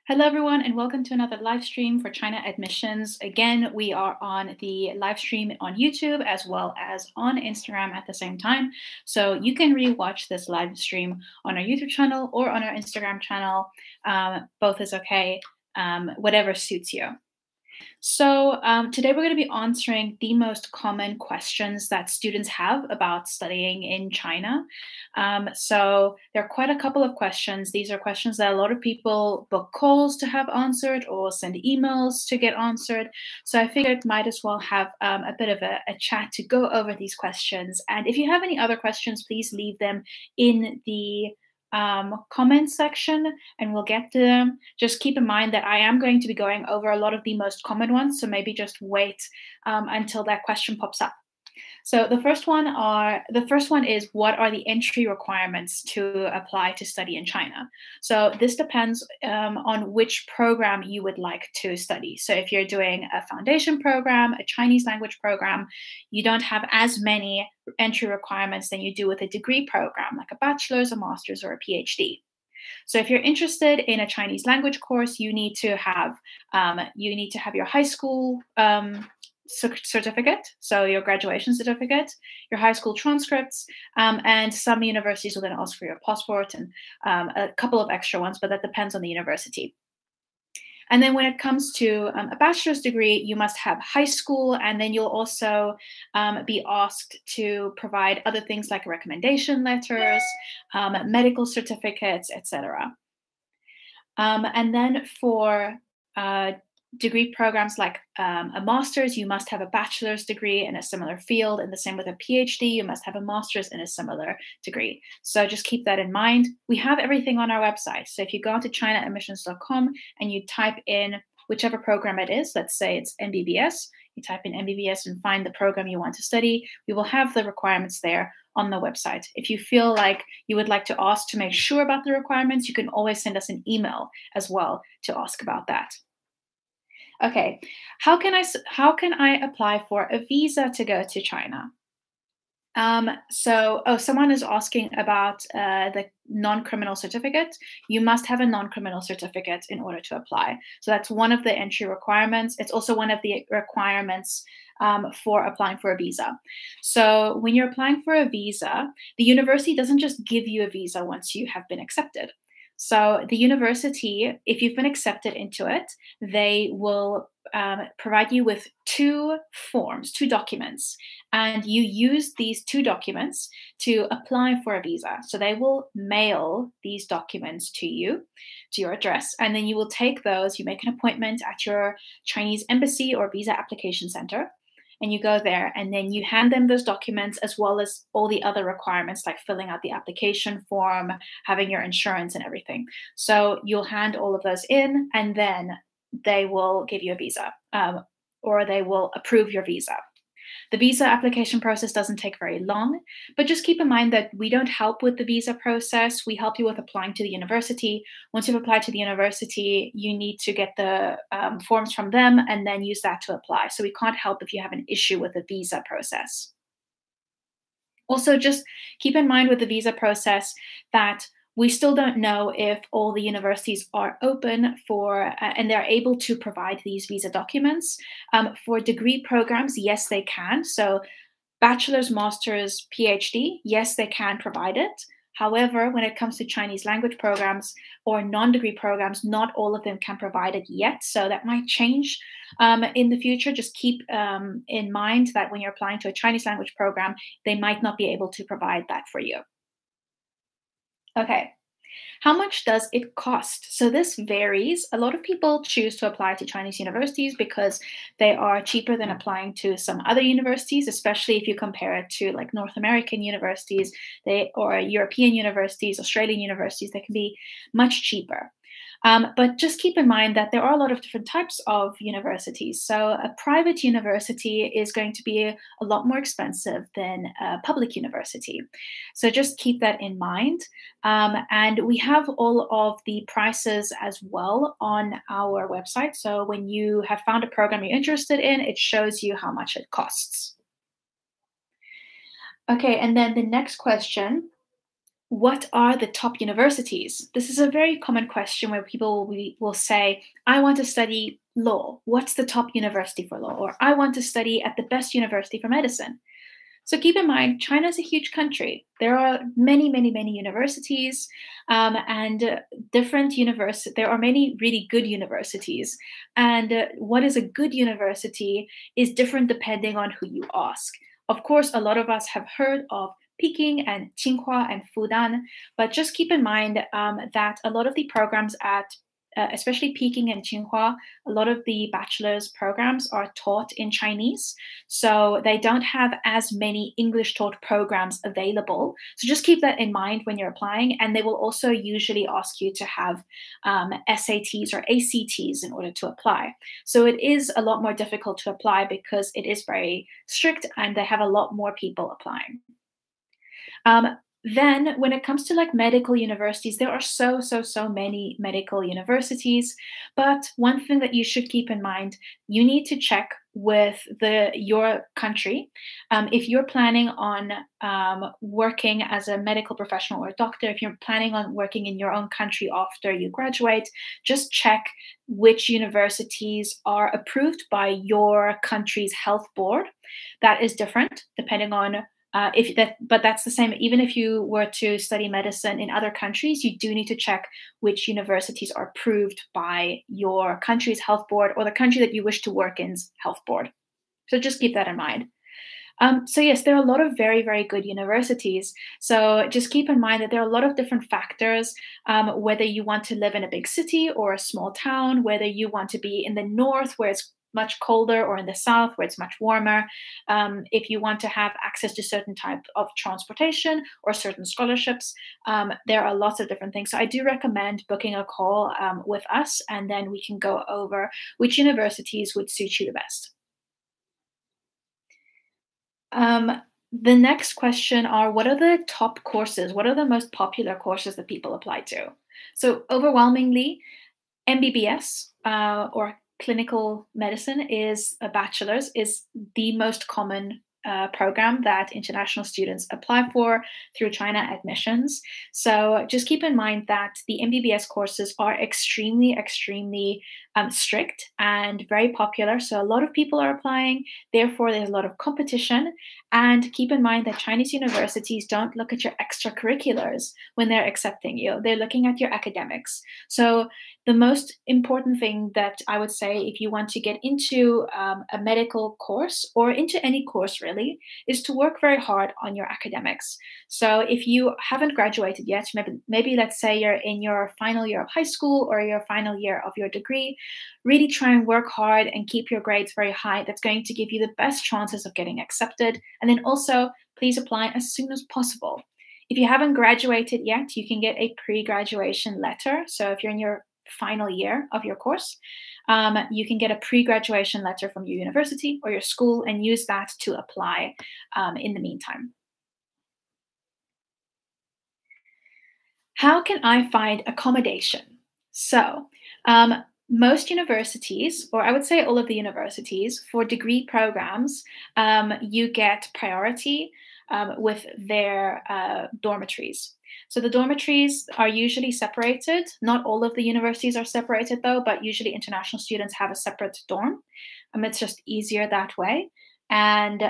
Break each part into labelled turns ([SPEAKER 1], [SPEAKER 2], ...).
[SPEAKER 1] Hello, everyone, and welcome to another live stream for China admissions. Again, we are on the live stream on YouTube as well as on Instagram at the same time. So you can rewatch this live stream on our YouTube channel or on our Instagram channel. Both is okay, whatever suits you. So today we're going to be answering the most common questions that students have about studying in China. So there are quite a couple of questions. These are questions that a lot of people book calls to have answered or send emails to get answered. So I figured might as well have a bit of a chat to go over these questions. And if you have any other questions, please leave them in the comment section and we'll get to them. Just keep in mind that I am going to be going over a lot of the most common ones, so maybe just wait until that question pops up. So the first one is, what are the entry requirements to apply to study in China? So this depends on which program you would like to study. So if you're doing a foundation program, a Chinese language program, you don't have as many entry requirements than you do with a degree program, like a bachelor's, a master's, or a PhD. So if you're interested in a Chinese language course, you need to have your high school certificate, so your graduation certificate, your high school transcripts, and some universities will then ask for your passport and a couple of extra ones, but that depends on the university. And then when it comes to a bachelor's degree, you must have high school, and then you'll also be asked to provide other things like recommendation letters, medical certificates, etc. And then for degree programs like a master's, you must have a bachelor's degree in a similar field, and the same with a PhD, you must have a master's in a similar degree. So just keep that in mind. We have everything on our website. So if you go to chinaadmissions.com and you type in whichever program it is, let's say it's MBBS, you type in MBBS and find the program you want to study, we will have the requirements there on the website. If you feel like you would like to ask to make sure about the requirements, you can always send us an email as well to ask about that. Okay, how can I apply for a visa to go to China? Someone is asking about the non-criminal certificate. You must have a non-criminal certificate in order to apply. So that's one of the entry requirements. It's also one of the requirements for applying for a visa. So when you're applying for a visa, the university doesn't just give you a visa once you have been accepted. So the university, if you've been accepted into it, they will provide you with two documents, and you use these two documents to apply for a visa. So they will mail these documents to you, to your address, and then you will take those, you make an appointment at your Chinese embassy or visa application center, and you go there and then you hand them those documents as well as all the other requirements like filling out the application form, having your insurance and everything. So you'll hand all of those in and then they will give you a visa or they will approve your visa. The visa application process doesn't take very long, but just keep in mind that we don't help with the visa process. We help you with applying to the university. Once you've applied to the university, you need to get the forms from them and then use that to apply. So we can't help if you have an issue with the visa process. Also, just keep in mind with the visa process that we still don't know if all the universities are open for and they're able to provide these visa documents. For degree programs, yes, they can. So bachelor's, master's, PhD, yes, they can provide it. However, when it comes to Chinese language programs or non-degree programs, not all of them can provide it yet. So that might change in the future. Just keep in mind that when you're applying to a Chinese language program, they might not be able to provide that for you. Okay, how much does it cost? So this varies. A lot of people choose to apply to Chinese universities because they are cheaper than applying to some other universities, especially if you compare it to like North American universities or European universities, Australian universities, they can be much cheaper. But just keep in mind that there are a lot of different types of universities. So a private university is going to be a lot more expensive than a public university. So just keep that in mind. And we have all of the prices as well on our website. So when you have found a program you're interested in, it shows you how much it costs. Okay, and then the next question What are the top universities? This is a very common question where people will say, I want to study law. What's the top university for law? Or I want to study at the best university for medicine. So keep in mind, China is a huge country. There are many, many, many universities, and different universities. There are many really good universities, and what is a good university is different depending on who you ask. Of course, a lot of us have heard of Peking and Tsinghua and Fudan, but just keep in mind that a lot of the programs at especially Peking and Tsinghua, a lot of the bachelor's programs are taught in Chinese. So they don't have as many English taught programs available. So just keep that in mind when you're applying. And they will also usually ask you to have SATs or ACTs in order to apply. So it is a lot more difficult to apply because it is very strict and they have a lot more people applying. Then when it comes to like medical universities, there are so many medical universities. But one thing that you should keep in mind, you need to check with your country. If you're planning on working as a medical professional or a doctor, if you're planning on working in your own country after you graduate, just check which universities are approved by your country's health board. That is different depending on but that's the same. Even if you were to study medicine in other countries, you do need to check which universities are approved by your country's health board or the country that you wish to work in's health board. So just keep that in mind. So yes, there are a lot of very, very good universities. So just keep in mind that there are a lot of different factors, whether you want to live in a big city or a small town, whether you want to be in the north where it's much colder or in the south where it's much warmer, if you want to have access to certain type of transportation or certain scholarships. There are lots of different things. So I do recommend booking a call with us, and then we can go over which universities would suit you the best. The next question are, what are the top courses? What are the most popular courses that people apply to? So overwhelmingly, MBBS or clinical medicine is a bachelor's is the most common program that international students apply for through China admissions. So just keep in mind that the MBBS courses are extremely strict and very popular. So a lot of people are applying. Therefore, there's a lot of competition. And keep in mind that Chinese universities don't look at your extracurriculars when they're accepting you. They're looking at your academics. So the most important thing that I would say if you want to get into a medical course or into any course really is to work very hard on your academics. So if you haven't graduated yet, maybe let's say you're in your final year of high school or your final year of your degree, really try and work hard and keep your grades very high. That's going to give you the best chances of getting accepted. And then also please apply as soon as possible. If you haven't graduated yet, you can get a pre-graduation letter. So if you're in your final year of your course, you can get a pre-graduation letter from your university or your school and use that to apply in the meantime. How can I find accommodation? So most universities, or I would say all of the universities, for degree programs, you get priority with their dormitories. So the dormitories are usually separated. Not all of the universities are separated though, but usually international students have a separate dorm. It's just easier that way. And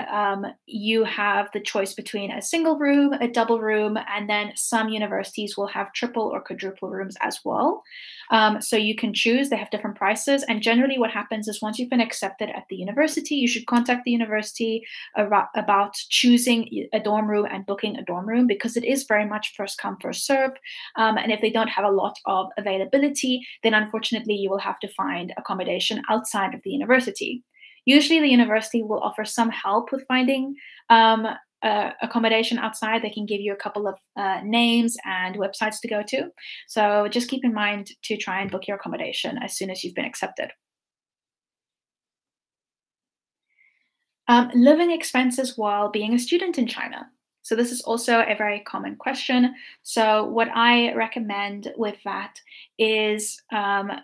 [SPEAKER 1] you have the choice between a single room, a double room, and then some universities will have triple or quadruple rooms as well. So you can choose, they have different prices. And generally what happens is once you've been accepted at the university, you should contact the university about choosing a dorm room and booking a dorm room because it is very much first come, first serve. And if they don't have a lot of availability, then unfortunately you will have to find accommodation outside of the university. Usually the university will offer some help with finding accommodation outside. They can give you a couple of names and websites to go to. So just keep in mind to try and book your accommodation as soon as you've been accepted. Living expenses while being a student in China. So this is also a very common question. So what I recommend with that is when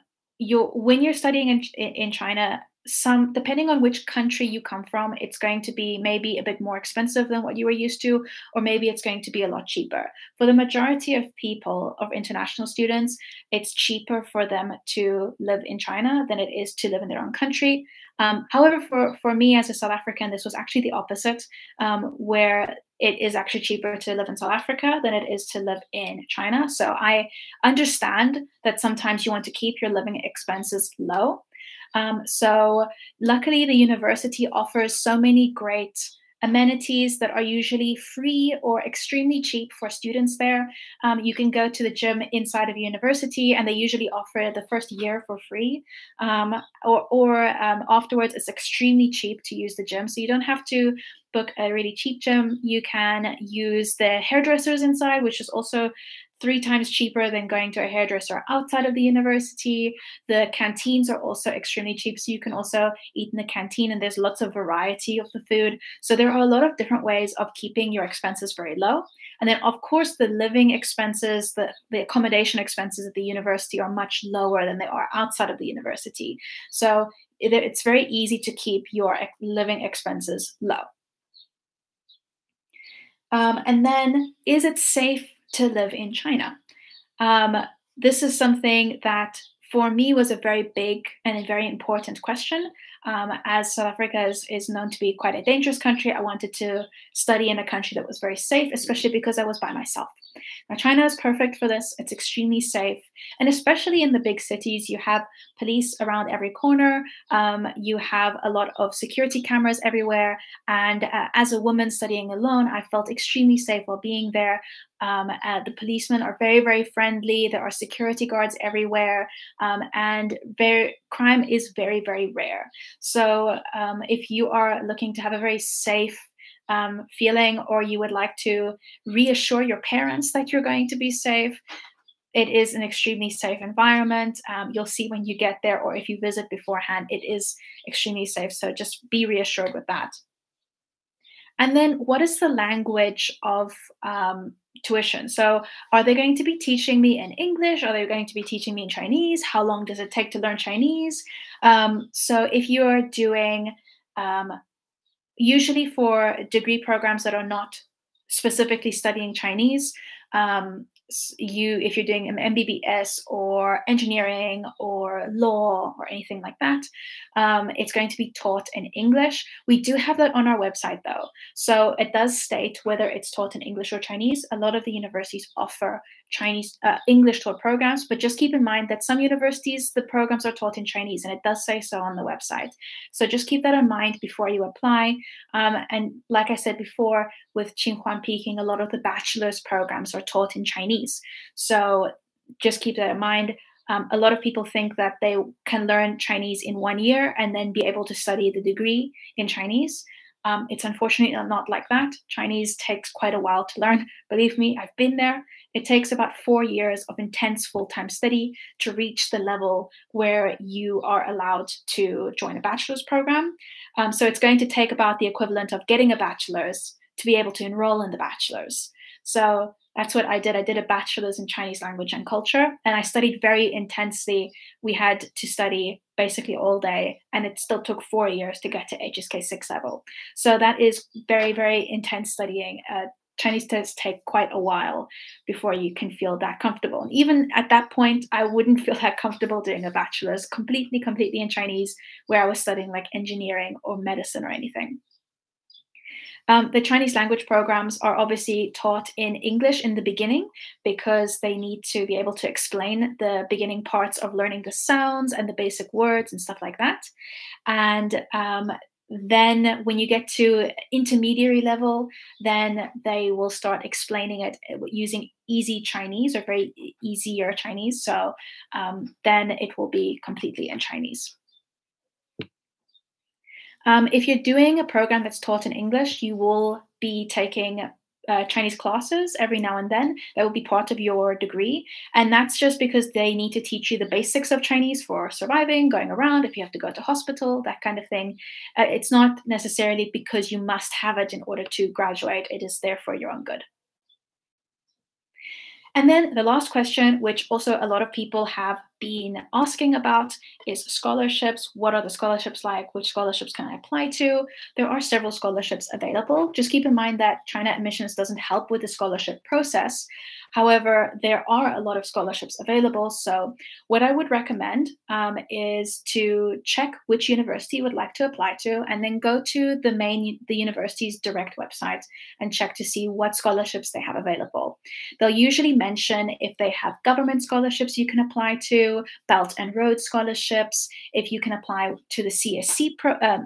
[SPEAKER 1] you're studying in China, some, depending on which country you come from, it's going to be maybe a bit more expensive than what you were used to, or maybe it's going to be a lot cheaper. For the majority of people, of international students, it's cheaper for them to live in China than it is to live in their own country. However, for me as a South African, this was actually the opposite, where it is actually cheaper to live in South Africa than it is to live in China. So I understand that sometimes you want to keep your living expenses low. So luckily, the university offers so many great amenities that are usually free or extremely cheap for students there. You can go to the gym inside of university, and they usually offer the first year for free. Or afterwards, it's extremely cheap to use the gym. So you don't have to book a really cheap gym. You can use the hairdressers inside, which is also 3 times cheaper than going to a hairdresser outside of the university. The canteens are also extremely cheap, so you can also eat in the canteen, and there's lots of variety of the food. So there are a lot of different ways of keeping your expenses very low. And then, of course, the living expenses, the accommodation expenses at the university are much lower than they are outside of the university. So it's very easy to keep your living expenses low. And then, is it safe to live in China? This is something that for me was a very big and a very important question. As South Africa is known to be quite a dangerous country, I wanted to study in a country that was very safe, especially because I was by myself. Now, China is perfect for this. It's extremely safe. And especially in the big cities, you have police around every corner. You have a lot of security cameras everywhere. And as a woman studying alone, I felt extremely safe while being there. The policemen are very, very friendly. There are security guards everywhere. And crime is very, very rare. So if you are looking to have a very safe feeling, or you would like to reassure your parents that you're going to be safe, it is an extremely safe environment. You'll see when you get there, or if you visit beforehand, it is extremely safe. So just be reassured with that. And then, what is the language of tuition? So, are they going to be teaching me in English? Are they going to be teaching me in Chinese? How long does it take to learn Chinese? So, if you're doing usually for degree programs that are not specifically studying Chinese, if you're doing an MBBS or engineering or law or anything like that, it's going to be taught in English. We do have that on our website though, so it does state whether it's taught in English or Chinese. A lot of the universities offer English taught programs, but just keep in mind that some universities, the programs are taught in Chinese, and it does say so on the website. So just keep that in mind before you apply. And like I said before, with Tsinghua Peking, a lot of the bachelor's programs are taught in Chinese. So just keep that in mind. A lot of people think that they can learn Chinese in 1 year and then be able to study the degree in Chinese. It's unfortunately not like that. Chinese takes quite a while to learn. Believe me, I've been there. It takes about 4 years of intense full-time study to reach the level where you are allowed to join a bachelor's program. So it's going to take about the equivalent of getting a bachelor's to be able to enroll in the bachelor's. So that's what I did. I did a bachelor's in Chinese language and culture, and I studied very intensely. We had to study basically all day, and it still took 4 years to get to HSK 6 level. So that is very, very intense studying. Chinese does take quite a while before you can feel that comfortable. And even at that point, I wouldn't feel that comfortable doing a bachelor's completely in Chinese, where I was studying like engineering or medicine or anything. The Chinese language programs are obviously taught in English in the beginning because they need to be able to explain the beginning parts of learning the sounds and the basic words and stuff like that. And then when you get to intermediary level, then they will start explaining it using easy Chinese or very easier Chinese. So then it will be completely in Chinese. If you're doing a program that's taught in English, you will be taking Chinese classes every now and then. That will be part of your degree. And that's just because they need to teach you the basics of Chinese for surviving, going around, if you have to go to hospital, that kind of thing. It's not necessarily because you must have it in order to graduate. It is there for your own good. And then the last question, which also a lot of people have been asking about is scholarships. What are the scholarships like? Which scholarships can I apply to? There are several scholarships available. Just keep in mind that China admissions doesn't help with the scholarship process. However, there are a lot of scholarships available. So what I would recommend is to check which university you would like to apply to, and then go to the university's direct website and check to see what scholarships they have available. They'll usually mention if they have government scholarships you can apply to, Belt and Road scholarships, if you can apply to the CSC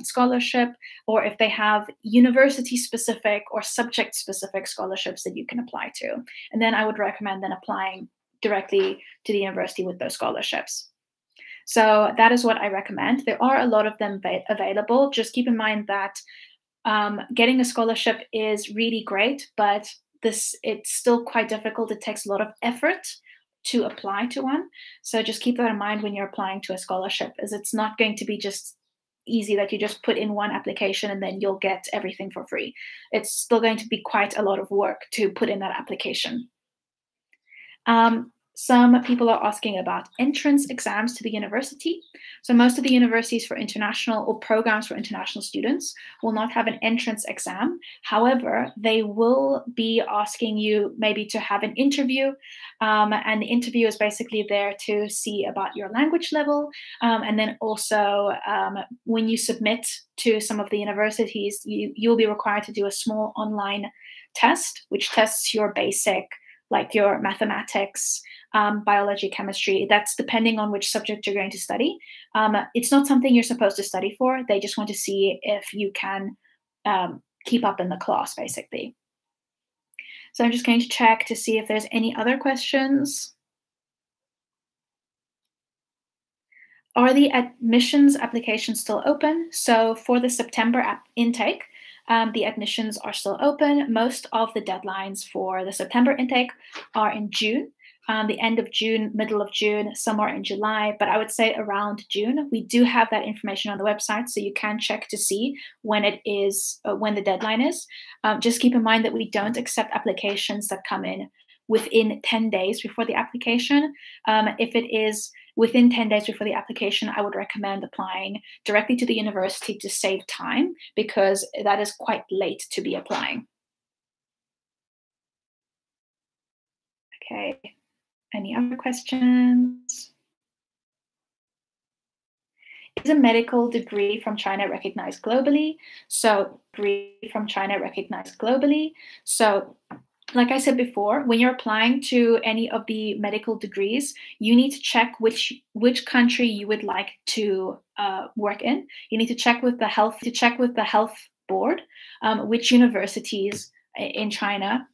[SPEAKER 1] scholarship, or if they have university-specific or subject-specific scholarships that you can apply to. And then I would recommend then applying directly to the university with those scholarships. So that is what I recommend. There are a lot of them available. Just keep in mind that getting a scholarship is really great, but it's still quite difficult. It takes a lot of effort to apply to one. So just keep that in mind when you're applying to a scholarship, as it's not going to be just easy that you just put in one application and then you'll get everything for free. It's still going to be quite a lot of work to put in that application. Some people are asking about entrance exams to the university. So most of the universities for international or programs for international students will not have an entrance exam. However, they will be asking you maybe to have an interview. And the interview is basically there to see about your language level. And then also when you submit to some of the universities, you'll be required to do a small online test, which tests your basic, like your mathematics, biology, chemistry. That's depending on which subject you're going to study. It's not something you're supposed to study for. They just want to see if you can keep up in the class, basically. So I'm just going to check to see if there's any other questions. Are the admissions applications still open? So for the September intake, the admissions are still open. Most of the deadlines for the September intake are in June, the end of June, middle of June, somewhere in July, but I would say around June. We do have that information on the website, so you can check to see when it is, when the deadline is. Just keep in mind that we don't accept applications that come in within 10 days before the application. If it is within 10 days before the application, I would recommend applying directly to the university to save time, because that is quite late to be applying. Okay, any other questions? Is a medical degree from China recognized globally? So, degree from China recognized globally. So, like I said before, when you're applying to any of the medical degrees, you need to check which country you would like to work in. You need to check with the health board, which universities in China,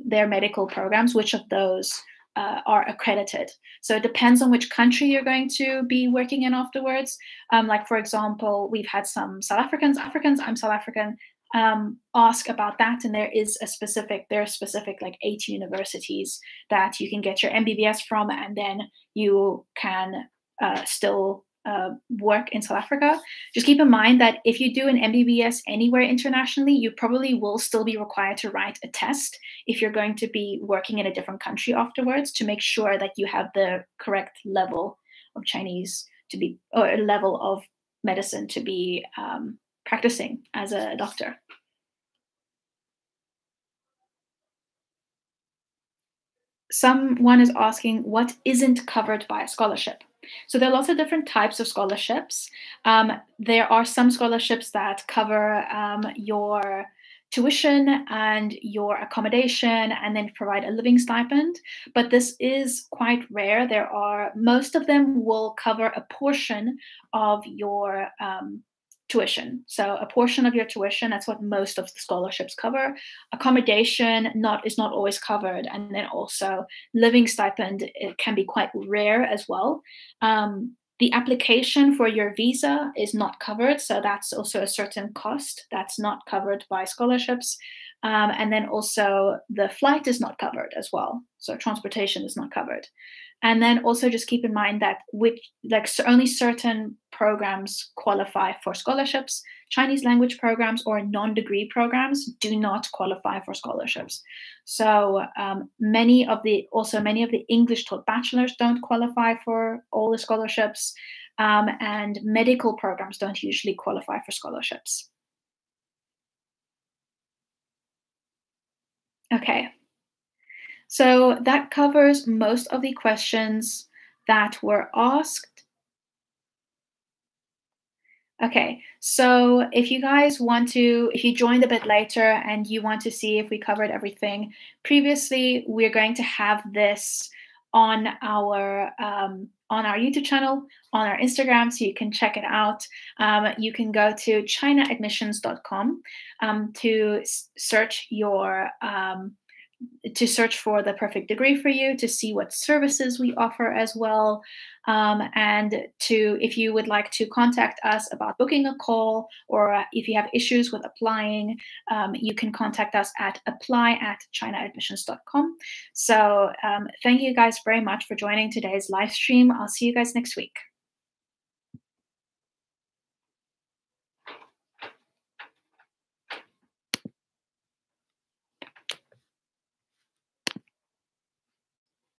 [SPEAKER 1] their medical programs, which of those are accredited. So it depends on which country you're going to be working in afterwards. Like, for example, we've had some South Africans, I'm South African, ask about that, and there are specific like 8 universities that you can get your MBBS from, and then you can still work in South Africa. Just keep in mind that if you do an MBBS anywhere internationally, you probably will still be required to write a test if you're going to be working in a different country afterwards, to make sure that you have the correct level of Chinese to be, or level of medicine to be practicing as a doctor. Someone is asking what isn't covered by a scholarship. So there are lots of different types of scholarships. There are some scholarships that cover your tuition and your accommodation, and then provide a living stipend. But this is quite rare. Most of them will cover a portion of your tuition. So a portion of your tuition, that's what most of the scholarships cover. Accommodation is not always covered. And then also living stipend, it can be quite rare as well. The application for your visa is not covered. So that's also a certain cost that's not covered by scholarships. And then also the flight is not covered as well. So transportation is not covered. And then also just keep in mind that only certain programs qualify for scholarships. Chinese language programs or non-degree programs do not qualify for scholarships. So many of the English taught bachelors don't qualify for all the scholarships, and medical programs don't usually qualify for scholarships. Okay, so that covers most of the questions that were asked. Okay, so if you joined a bit later and you want to see if we covered everything previously, we're going to have this on our YouTube channel, on our Instagram, so you can check it out. You can go to chinaadmissions.com to search for the perfect degree for you, to see what services we offer as well. And if you would like to contact us about booking a call, or if you have issues with applying, you can contact us at apply@chinaadmissions.com. So thank you guys very much for joining today's live stream. I'll see you guys next week.